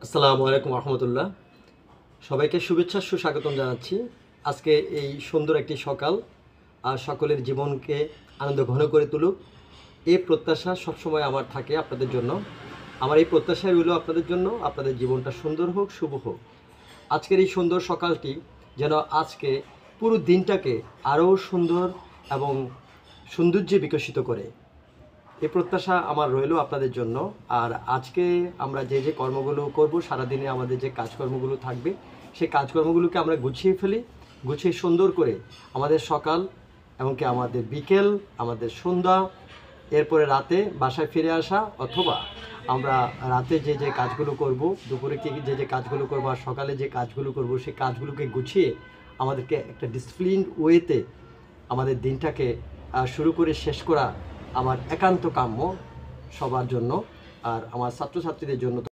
আসসালামু আলাইকুম রহমতুল্লাহ। সবাইকে শুভেচ্ছা সুস্বাগতম জানাচ্ছি। আজকে এই সুন্দর একটি সকাল আর সকলের জীবনকে আনন্দ ঘন করে তুলুক, এই প্রত্যাশা সবসময় আমার থাকে আপনাদের জন্য। আমার এই প্রত্যাশাই হলো আপনাদের জন্য, আপনাদের জীবনটা সুন্দর হোক, শুভ হোক। আজকের এই সুন্দর সকালটি যেন আজকে পুরো দিনটাকে আরও সুন্দর এবং সৌন্দর্যে বিকশিত করে, এই প্রত্যাশা আমার রইল আপনাদের জন্য। আর আজকে আমরা যে যে কর্মগুলো করব, সারাদিনে আমাদের যে কাজকর্মগুলো থাকবে, সেই কাজকর্মগুলোকে আমরা গুছিয়ে ফেলি, গুছিয়ে সুন্দর করে আমাদের সকাল এমনকি আমাদের বিকেল, আমাদের সন্ধ্যা, এরপরে রাতে বাসায় ফিরে আসা, অথবা আমরা রাতে যে যে কাজগুলো করব, দুপুরে কি যে যে কাজগুলো করব আর সকালে যে কাজগুলো করব, সেই কাজগুলোকে গুছিয়ে আমাদেরকে একটা ডিসিপ্লিনড ওয়েতে আমাদের দিনটাকে শুরু করে শেষ করা আমার একান্ত কাম্য সবার জন্য, আর আমার ছাত্রছাত্রীদের জন্য।